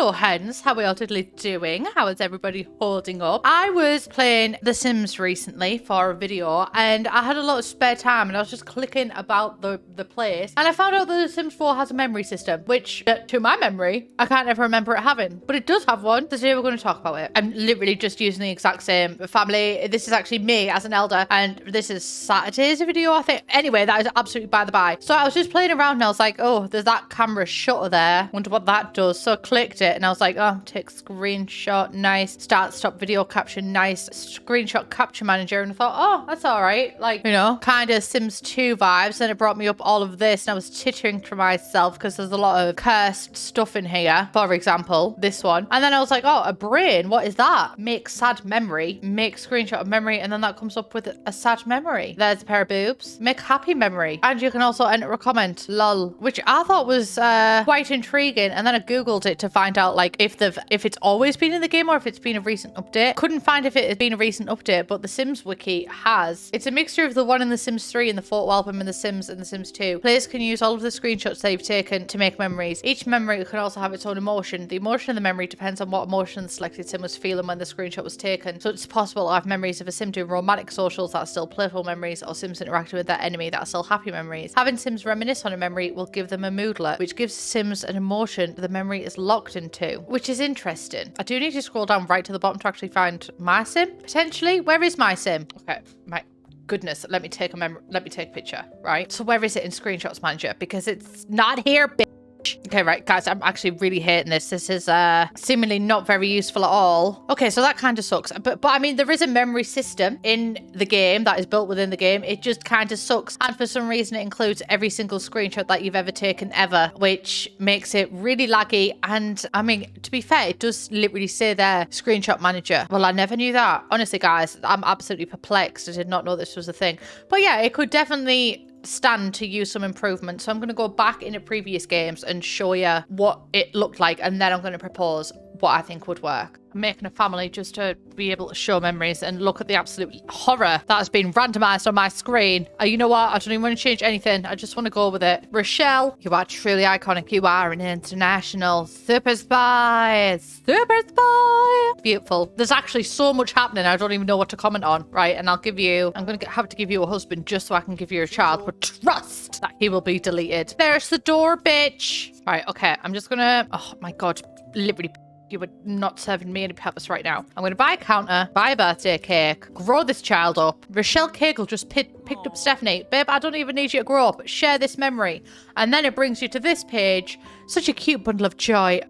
Hello hens, how are you diddly doing? How is everybody holding up? I was playing The Sims recently for a video and I had a lot of spare time and I was just clicking about the place and I found out that The Sims 4 has a memory system, which to my memory, I can't ever remember it having, but it does have one. So today we're going to talk about it. I'm literally just using the exact same family. This is actually me as an elder and this is Saturday's video, I think. Anyway, that is absolutely by the by. So I was just playing around and I was like, oh, there's that camera shutter there. Wonder what that does. So I clicked it and I was like, oh, take screenshot, nice. Start, stop video capture, nice. Screenshot capture manager. And I thought, oh, that's all right. Like, you know, kind of Sims 2 vibes. Then it brought me up all of this and I was tittering to myself because there's a lot of cursed stuff in here. For example, this one. And then I was like, oh, a brain. What is that? Make sad memory. Make screenshot of memory. And then that comes up with a sad memory. There's a pair of boobs. Make happy memory. And you can also enter a comment, lol, which I thought was quite intriguing. And then I Googled it to find out like if it's always been in the game or if it's been a recent update. Couldn't find if it had been a recent update, but the Sims wiki has. It's a mixture of the one in the Sims 3 and the photo album in the Sims and the Sims 2. Players can use all of the screenshots they've taken to make memories. Each memory can also have its own emotion. The emotion of the memory depends on what emotion the selected Sim was feeling when the screenshot was taken. So it's possible to have memories of a Sim doing romantic socials that are still playful memories, or Sims interacting with their enemy that are still happy memories. Having Sims reminisce on a memory will give them a moodlet, which gives Sims an emotion the memory is locked into, which is interesting. I do need to scroll down right to the bottom to actually find my Sim, potentially. Where is my Sim? Okay, my goodness, let me take a picture, right? So where is it in Screenshots Manager? Because it's not here, bitch. Okay, right, guys, I'm actually really hating this. This is seemingly not very useful at all. Okay, so that kind of sucks. But I mean, there is a memory system in the game that is built within the game. It just kind of sucks. And for some reason, it includes every single screenshot that you've ever taken ever, which makes it really laggy. And I mean, to be fair, it does literally say there, Screenshot Manager. Well, I never knew that. Honestly, guys, I'm absolutely perplexed. I did not know this was a thing. But yeah, it could definitely stand to use some improvement. So I'm going to go back into previous games and show you what it looked like, and then I'm going to propose what I think would work. I'm making a family just to be able to show memories and look at the absolute horror that has been randomized on my screen. You know what? I don't even want to change anything. I just want to go with it. Rochelle, you are truly iconic. You are an international super spy. Super spy. Beautiful. There's actually so much happening. I don't even know what to comment on, right? And I'm going to have to give you a husband just so I can give you a child, but trust that he will be deleted. There's the door, bitch. Right, okay. I'm just going to, oh my God, literally, you were not serving me any purpose right now. I'm going to buy a counter, buy a birthday cake, grow this child up. Rochelle Cagle just picked up Stephanie. Babe, I don't even need you to grow up. Share this memory. And then it brings you to this page. Such a cute bundle of joy.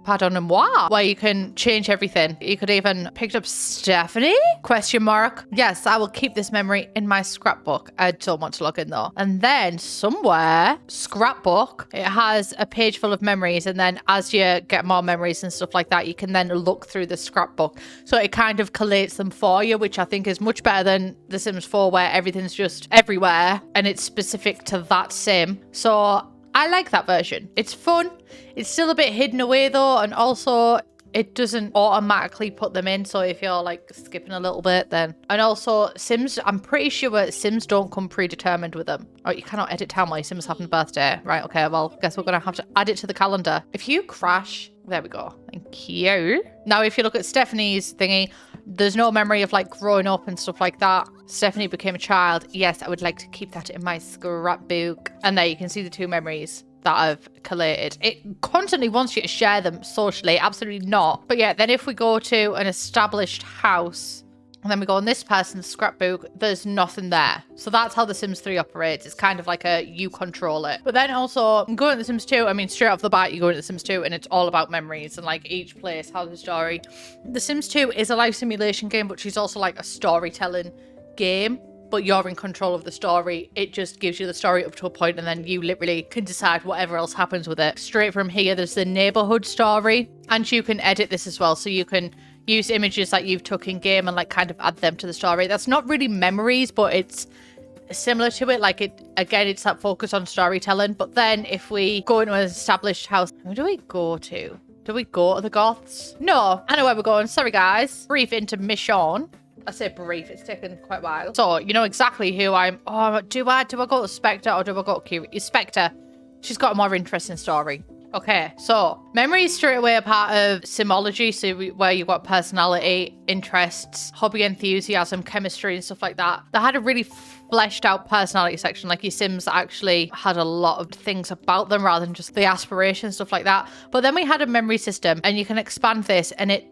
Pardon-moi, where you can change everything. You could even pick up Stephanie? Question mark. Yes, I will keep this memory in my scrapbook. I don't want to log in though. And then somewhere, scrapbook, it has a page full of memories. And then as you get more memories and stuff like that, you can then look through the scrapbook. So it kind of collates them for you, which I think is much better than The Sims 4, where everything's just everywhere and it's specific to that Sim. So I like that version. It's fun. It's still a bit hidden away though, and also it doesn't automatically put them in, so if you're like skipping a little bit then. And also Sims, I'm pretty sure Sims don't come predetermined with them. Oh, you cannot edit time while your Sims having a birthday. Right, okay, well, guess we're gonna have to add it to the calendar. If you crash, there we go. Thank you. Now, if you look at Stephanie's thingy, there's no memory of like growing up and stuff like that. Stephanie became a child. Yes, I would like to keep that in my scrapbook. And there you can see the two memories that I've collated. It constantly wants you to share them socially. Absolutely not. But yeah, then if we go to an established house, and then we go on this person's scrapbook, there's nothing there. So that's how The Sims 3 operates. It's kind of like a you control it. But then also, going to The Sims 2, I mean, straight off the bat, you go into The Sims 2 and it's all about memories and like each place has a story. The Sims 2 is a life simulation game, but she's also like a storytelling game. But you're in control of the story. It just gives you the story up to a point and then you literally can decide whatever else happens with it. Straight from here, there's the neighborhood story. And you can edit this as well. So you can use images that you've took in game and like kind of add them to the story. That's not really memories, but it's similar to it. Like it, again, it's that focus on storytelling. But then if we go into an established house, who do we go to? Do we go to the Goths? No, I know where we're going. Sorry, guys. Brief intermission. I say brief, it's taken quite a while. So, you know exactly who I'm... Oh, do I go to Spectre or do I go to Curie? Spectre. She's got a more interesting story. Okay, so memory is straight away a part of simology, so where you've got personality, interests, hobby, enthusiasm, chemistry, and stuff like that. They had a really fleshed out personality section, like your Sims actually had a lot of things about them rather than just the aspirations, stuff like that. But then we had a memory system, and you can expand this, and it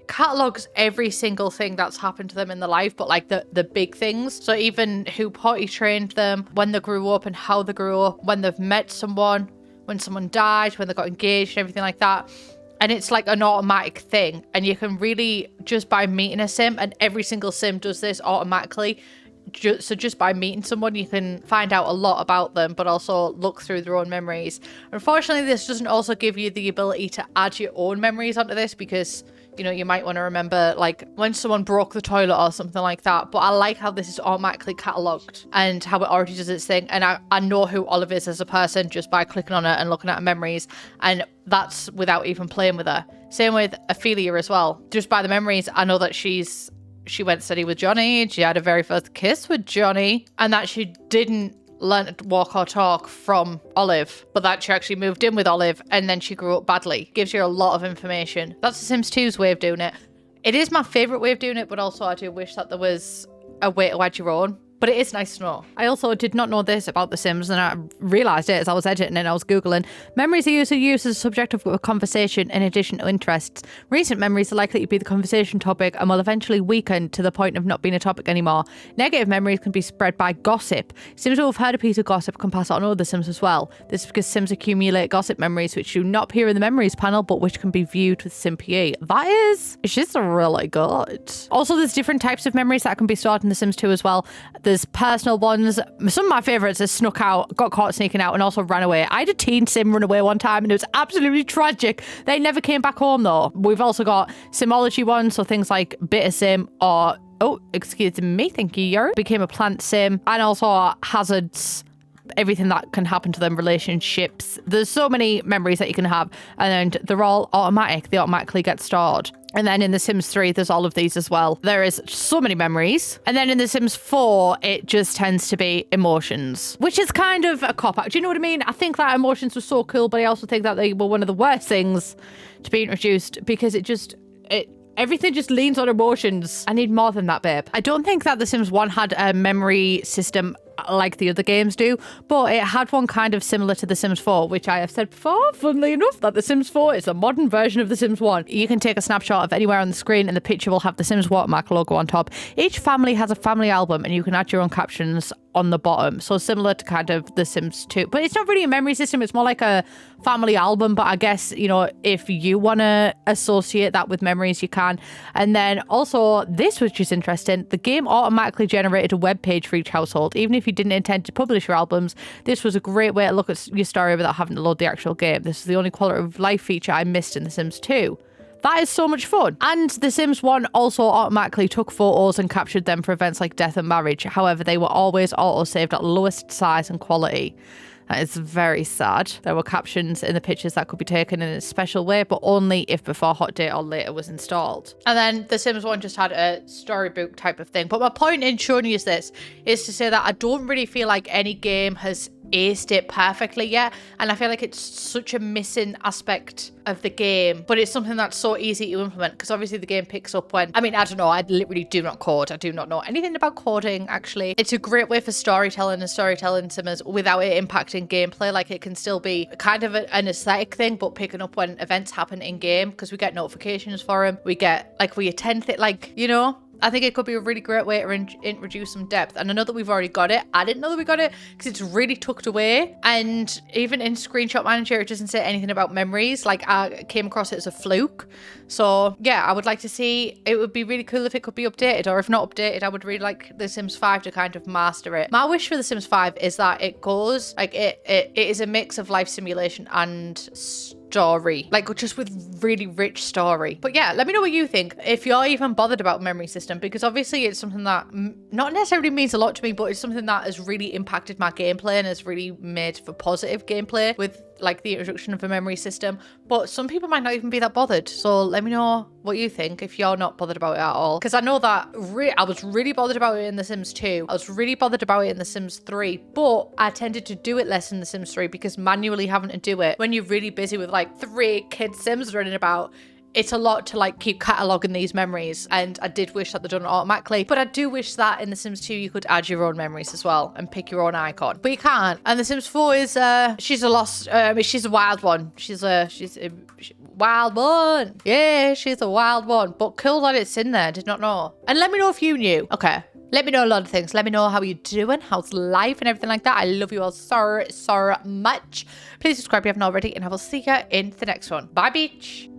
catalogs every single thing that's happened to them in their life, but like the big things. So even who potty trained them, when they grew up and how they grew up, when they've met someone, when someone died, when they got engaged, and everything like that. And it's like an automatic thing. And you can really, just by meeting a Sim, and every single Sim does this automatically. So just by meeting someone, you can find out a lot about them, but also look through their own memories. Unfortunately, this doesn't also give you the ability to add your own memories onto this, because you know, you might want to remember like when someone broke the toilet or something like that. But I like how this is automatically catalogued and how it already does its thing. And I know who Olive is as a person just by clicking on her and looking at her memories. And that's without even playing with her. Same with Ophelia as well. Just by the memories, I know that she went steady with Johnny. She had her very first kiss with Johnny, and that she didn't learn to walk or talk from Olive, but that she actually moved in with Olive and then she grew up badly. Gives you a lot of information. That's The Sims 2's way of doing it. It is my favourite way of doing it, but also I do wish that there was a way to add your own. But it is nice to know. I also did not know this about The Sims, and I realised it as I was editing and I was Googling. Memories are usually used as a subject of conversation in addition to interests. Recent memories are likely to be the conversation topic and will eventually weaken to the point of not being a topic anymore. Negative memories can be spread by gossip. Sims who have heard a piece of gossip can pass it on to other Sims as well. This is because Sims accumulate gossip memories which do not appear in the memories panel, but which can be viewed with SimPE. That is just really good. Also, there's different types of memories that can be stored in The Sims 2 as well. There's personal ones. Some of my favourites are snuck out, got caught sneaking out, and also ran away. I had a teen Sim run away one time, and it was absolutely tragic. They never came back home, though. We've also got Simology ones, so things like Bitter Sim or, oh, excuse me, thank you, Yuri, became a plant Sim, and also hazards, everything that can happen to them, relationships. There's so many memories that you can have, and they're all automatic. They automatically get stored. And then in The Sims 3, there's all of these as well. There is so many memories. And then in The Sims 4, it just tends to be emotions, which is kind of a cop-out. Do you know what I mean? I think that emotions were so cool, but I also think that they were one of the worst things to be introduced, because everything just leans on emotions. I need more than that, babe. I don't think that The Sims 1 had a memory system like the other games do, but it had one kind of similar to The Sims 4, which I have said before, funnily enough, that The Sims 4 is a modern version of The Sims 1. You can take a snapshot of anywhere on the screen, and the picture will have The Sims watermark logo on top. Each family has a family album, and you can add your own captions on the bottom, so similar to kind of The Sims 2, but it's not really a memory system. It's more like a family album, but I guess, you know, if you want to associate that with memories, you can. And then also, this was just interesting, the game automatically generated a web page for each household. Even if you didn't intend to publish your albums, this was a great way to look at your story without having to load the actual game. This is the only quality of life feature I missed in The Sims 2. That is so much fun. And The Sims 1 also automatically took photos and captured them for events like death and marriage. However, they were always auto-saved at lowest size and quality. That is very sad. There were captions in the pictures that could be taken in a special way, but only if before hot date or later was installed. And then The Sims 1 just had a storybook type of thing. But my point in showing you this is to say that I don't really feel like any game has aced it perfectly yet, and I feel like it's such a missing aspect of the game, but it's something that's so easy to implement, because obviously the game picks up when, I mean, I don't know, I literally do not code. I do not know anything about coding, actually. It's a great way for storytelling and storytelling simmers without it impacting gameplay. Like, it can still be kind of an aesthetic thing, but picking up when events happen in game, because we get notifications for them, we attend it, like, you know. I think it could be a really great way to introduce some depth. And I know that we've already got it. I didn't know that we got it because it's really tucked away. And even in Screenshot Manager, it doesn't say anything about memories. Like, I came across it as a fluke. So yeah, I would like to see, it would be really cool if it could be updated, or if not updated, I would really like The Sims 5 to kind of master it. My wish for The Sims 5 is that it goes, like, it is a mix of life simulation and story, like just with really rich story. But yeah, let me know what you think, if you're even bothered about memory system, because obviously it's something that not necessarily means a lot to me, but it's something that has really impacted my gameplay and has really made for positive gameplay with like the introduction of a memory system, but some people might not even be that bothered. So let me know what you think if you're not bothered about it at all. Because I know that I was really bothered about it in The Sims 2. I was really bothered about it in The Sims 3, but I tended to do it less in The Sims 3 because manually having to do it when you're really busy with like 3 kid Sims running about, it's a lot to like keep cataloguing these memories, and I did wish that they'd done it automatically. But I do wish that in The Sims 2 you could add your own memories as well and pick your own icon, but you can't. And The Sims 4 is she's a lost she's a wild one. She's a wild one. Yeah, she's a wild one. But cool that it's in there. Did not know. And let me know if you knew. Okay. Let me know a lot of things. Let me know how you're doing, how's life and everything like that. I love you all so much. Please subscribe if you haven't already, and I will see you in the next one. Bye, beach.